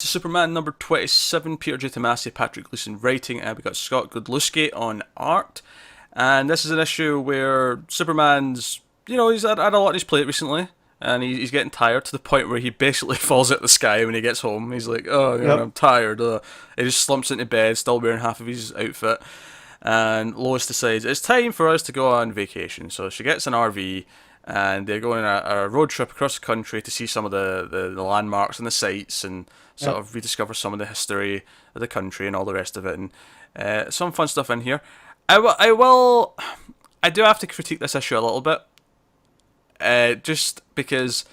to Superman number 27, Peter J. Tomasi, Patrick Gleason writing, and we got Scott Godlewski on art. And this is an issue where Superman's, he's had a lot on his plate recently, and he's getting tired to the point where he basically falls out of the sky when he gets home. He's like, oh, I'm tired. He just slumps into bed, still wearing half of his outfit. And Lois decides it's time for us to go on vacation. So she gets an RV, and they're going on a road trip across the country to see some of the landmarks and the sights, and sort of rediscover some of the history of the country and all the rest of it. And some fun stuff in here. I do have to critique this issue a little bit, just because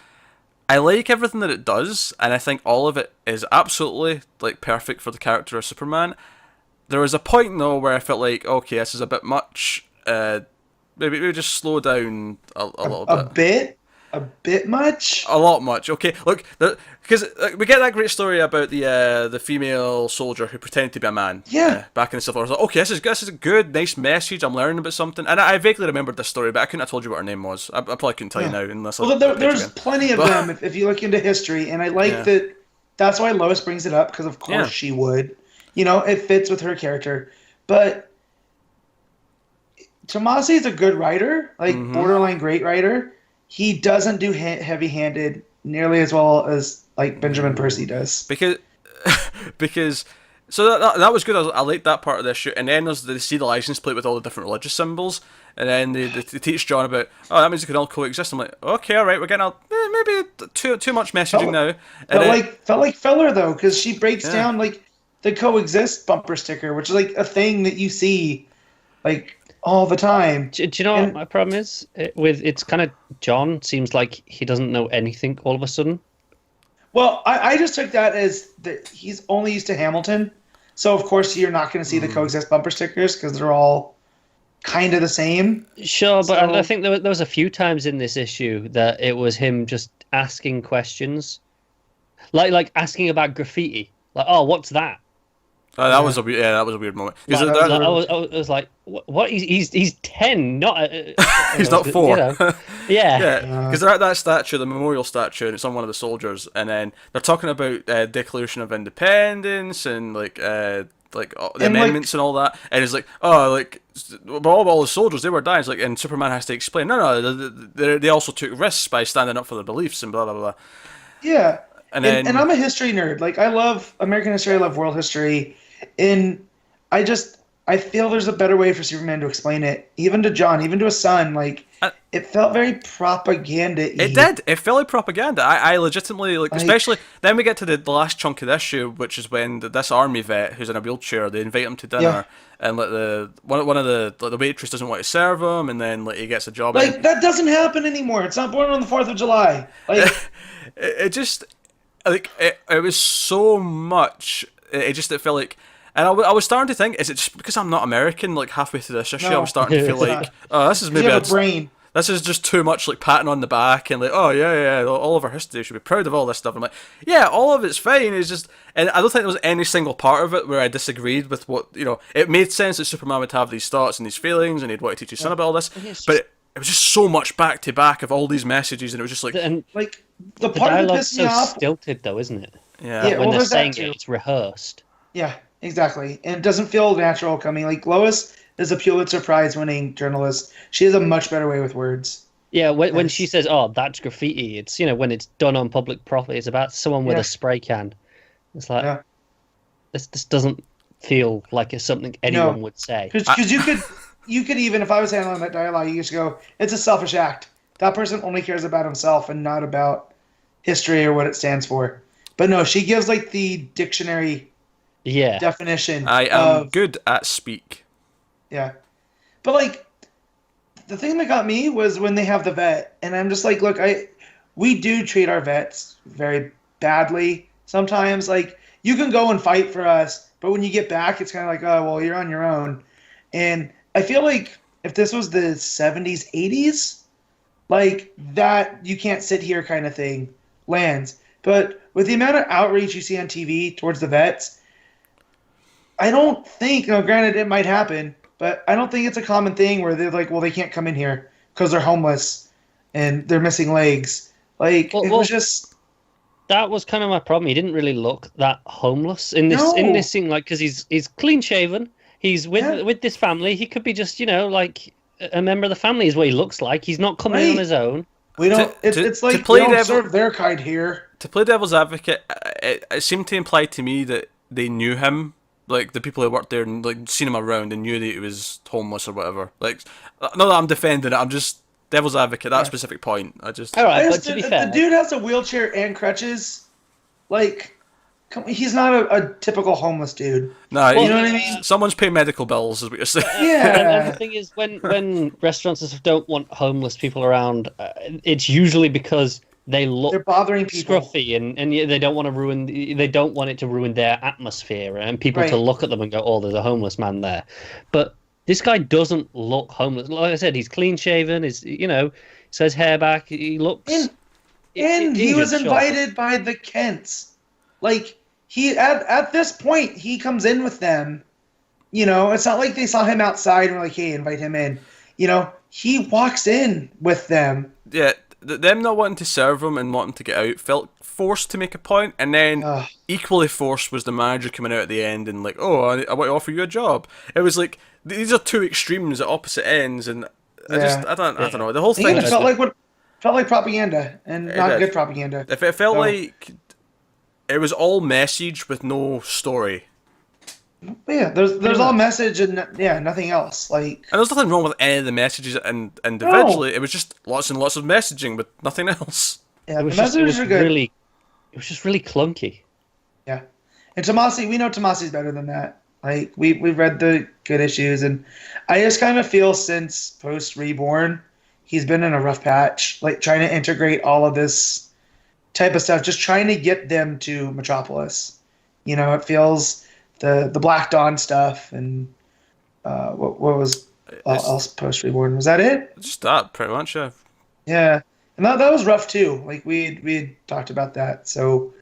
I like everything that it does, and I think all of it is absolutely perfect for the character of Superman. There was a point though where I felt like, okay, this is a bit much. Maybe just slow down a little bit. A bit much. A lot much. Okay, look, because we get that great story about the female soldier who pretended to be a man. Yeah. Back in the Civil War. I was like, okay, this is a good, nice message. I'm learning about something, and I vaguely remembered this story, but I couldn't have told you what her name was. I probably couldn't tell you now unless. Well, there's plenty of them if you look into history, and I like that. That's why Lois brings it up, because of course she would. It fits with her character, but Tomasi is a good writer, borderline great writer. He doesn't do heavy-handed nearly as well as Benjamin Percy does. Because so that was good. I liked that part of this shoot. And then they see the license plate with all the different religious symbols, and then they teach John about, oh, that means they can all coexist. I'm like, okay, all right, we're getting maybe too much messaging now. Felt like filler though, because she breaks down the coexist bumper sticker, which is a thing that you see all the time. Do you know what my problem is? It's kind of John seems like he doesn't know anything all of a sudden. Well, I just took that as that he's only used to Hamilton. So, of course, you're not going to see the coexist bumper stickers because they're all kind of the same. Sure, but I think there was a few times in this issue that it was him just asking questions. Like asking about graffiti. Like, oh, what's that? That was a weird moment. I was like, "What? He's 10, not he's not 4." Yeah. Because they're at that statue, the memorial statue, and it's on one of the soldiers, and then they're talking about Declaration of Independence and the amendments and all that, and it's like, oh, all the soldiers, they were dying. It's and Superman has to explain, no, they also took risks by standing up for their beliefs and blah blah blah. Yeah. And I'm a history nerd. I love American history. I love world history. And I feel there's a better way for Superman to explain it, even to John, even to his son. It felt very propaganda-y. It did. It felt like propaganda. I legitimately, especially, then we get to the last chunk of the issue, which is when this army vet who's in a wheelchair, they invite him to dinner, and one of the waitress doesn't want to serve him, and then he gets a job. That doesn't happen anymore. It's not born on the 4th of July. It just, it was so much. It felt like. And I was starting to think, is it just because I'm not American? Halfway through this issue, I was starting to feel oh, this is maybe a brain. This is just too much patting on the back and oh yeah, all of our history, we should be proud of all this stuff. I'm like, yeah, all of it's fine. It's just, and I don't think there was any single part of it where I disagreed with what It made sense that Superman would have these thoughts and these feelings, and he'd want to teach his son about all this, but it was just so much back to back of all these messages, and it was just the part that dialogue's pissed me so off. Stilted though, isn't it? Yeah. When they're saying it's rehearsed. Yeah. Exactly. And it doesn't feel natural coming. Lois is a Pulitzer Prize winning journalist. She has a much better way with words. Yeah, when she says, oh, that's graffiti, it's, when it's done on public property, it's about someone with a spray can. It's like, this doesn't feel like it's something anyone would say. Because you could even, if I was handling that dialogue, you just go, it's a selfish act. That person only cares about himself and not about history or what it stands for. But no, she gives the dictionary definition. I am good at speak. Yeah. But the thing that got me was when they have the vet, and I'm just look, we do treat our vets very badly sometimes. You can go and fight for us, but when you get back, it's kind of oh, well, you're on your own. And I feel if this was the 70s, 80s, that you can't sit here kind of thing lands. But with the amount of outreach you see on TV towards the vets, I don't think, granted it might happen, but I don't think it's a common thing where they're well, they can't come in here because they're homeless and they're missing legs. It was just... that was kind of my problem. He didn't really look that homeless in No. this scene, like because he's clean shaven. He's with this family. He could be just like a member of the family is what he looks like. He's not coming in on Right. his own. We don't. It's to like play we don't devil- serve their kind here. To play devil's advocate, it seemed to imply to me that they knew him, like the people who worked there and like seen him around and knew that he was homeless or whatever. Like, not that I'm defending it, I'm just devil's advocate. That specific point, I just. All right, I but just, to be the fair, dude has a wheelchair and crutches. Like, he's not a typical homeless dude. Nah, You know what I mean? Someone's paying medical bills, is what you're saying. and Yeah. the thing is, when restaurants and stuff don't want homeless people around, it's usually because they look They're bothering people. scruffy and they don't want to ruin. They don't want it to ruin their atmosphere and people to Right. look at them and go, "Oh, there's a homeless man there." But this guy doesn't look homeless. Like I said, he's clean shaven. His hair back. He looks. And he was injured, sure. invited by the Kents. Like, he at this point he comes in with them. It's not like they saw him outside and were like, "Hey, invite him in." He walks in with them. Yeah, them not wanting to serve him and wanting to get out felt forced to make a point, and then Ugh. equally forced was the manager coming out at the end and like, "Oh, I want to offer you a job." It was like these are two extremes at opposite ends, and I don't know. The whole thing Again, it just felt like propaganda and not did. good propaganda. if it felt So- like it was all message with no story. But yeah, there's all message and nothing else. Like, And there's nothing wrong with any of the messages individually. It was just lots and lots of messaging with nothing else. yeah, It the was just, messages are good. it was just really clunky. Yeah, and Tomasi, we know Tomasi's better than that. Like, we've read the good issues, and I just kind of feel since post Reborn, he's been in a rough patch. Like, trying to integrate all of this type of stuff, just trying to get them to Metropolis. It feels the Black Dawn stuff and what was else post Reborn? Was that it? Just that, pretty much. Yeah. Yeah, and that was rough too. Like, we had talked about that, so.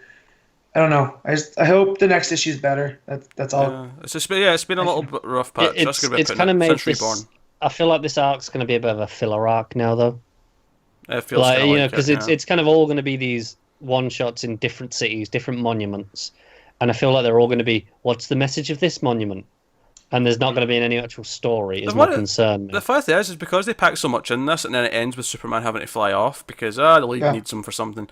I don't know. I hope the next issue's better. That's all. Yeah. It's been a little bit rough patch. That's gonna be It's kind of made since this. Reborn. I feel like this arc's going to be a bit of a filler arc now, though. It feels Like, kinda because it's kind of all going to be these one shots in different cities, different monuments, and I feel like they're all going to be, what's the message of this monument? And there's not going to be any actual story. Is my concern. The fact is because they pack so much in this, and then it ends with Superman having to fly off because the league needs him for something.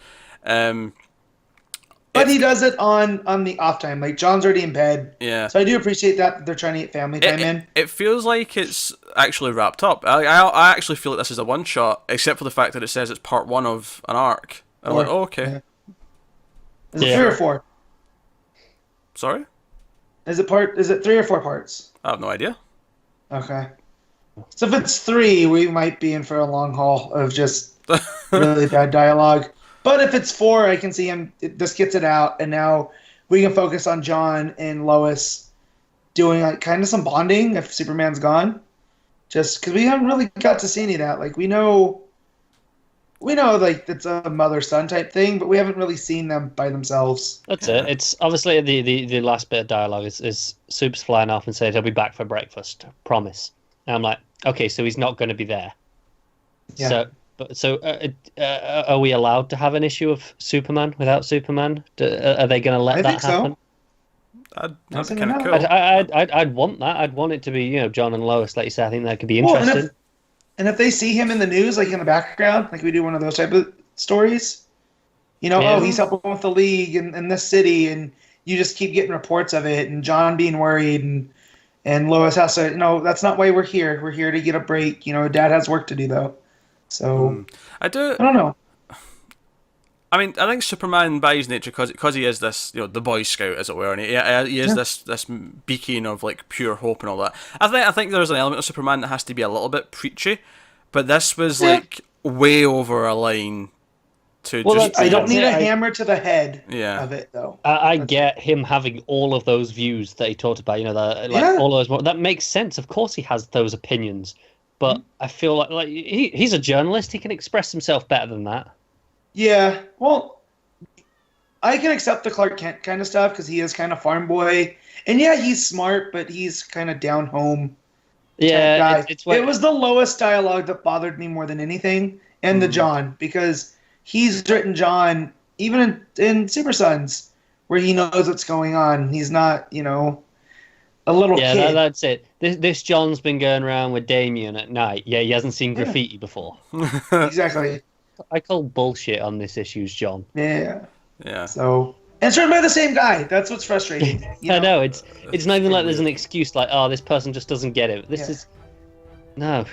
But he does it on the off time. Like, John's already in bed. Yeah. So I do appreciate that they're trying to get family time in. It feels like it's actually wrapped up. I actually feel like this is a one shot, except for the fact that it says it's part one of an arc. And I'm like, oh, okay. Yeah. Is it 3 or 4? Sorry? Is it 3 or 4 parts? I have no idea. Okay. So if it's 3, we might be in for a long haul of just really bad dialogue. But if it's 4, I can see him. This gets it out, and now we can focus on John and Lois doing like kind of some bonding if Superman's gone. Just because we haven't really got to see any of that. Like, we know like it's a mother-son type thing, but we haven't really seen them by themselves. That's it. It's obviously the last bit of dialogue is Supes flying off and says he'll be back for breakfast. Promise. And I'm like, okay, so he's not going to be there. Yeah. So are we allowed to have an issue of Superman without Superman? Are they going to let I that think so. happen? That'd be think kind of not. cool. I'd want that. I'd want it to be John and Lois, like you said. I think that could be Well, interesting. and if they see him in the news, like in the background, like we do one of those type of stories, oh, he's helping with the league in this city, and you just keep getting reports of it, and John being worried, and Lois has to, that's not why we're here. We're here to get a break. Dad has work to do, though. So, I don't know. I mean, I think Superman, by his nature, because he is this, the Boy Scout, as it were, and he is this beacon of like pure hope and all that. I think there's an element of Superman that has to be a little bit preachy, but this was like way over a line. I don't need a hammer to the head of it, though. I get him having all of those views that he talked about. All those. That makes sense. Of course, he has those opinions, but I feel like he's a journalist. He can express himself better than that. Yeah, well, I can accept the Clark Kent kind of stuff because he is kind of farm boy, and he's smart, but he's kind of down home. Yeah, it was the Lois dialogue that bothered me more than anything, and the John, because he's written John even in Super Sons, where he knows what's going on. He's not, a little kid. That's it. This John's been going around with Damien at night. Yeah, he hasn't seen graffiti before. Exactly. I call bullshit on this issue's John. Yeah. Yeah. So, and it's written by the same guy. That's what's frustrating. I know, it's not even like there's an excuse like, oh, this person just doesn't get it. This is... No.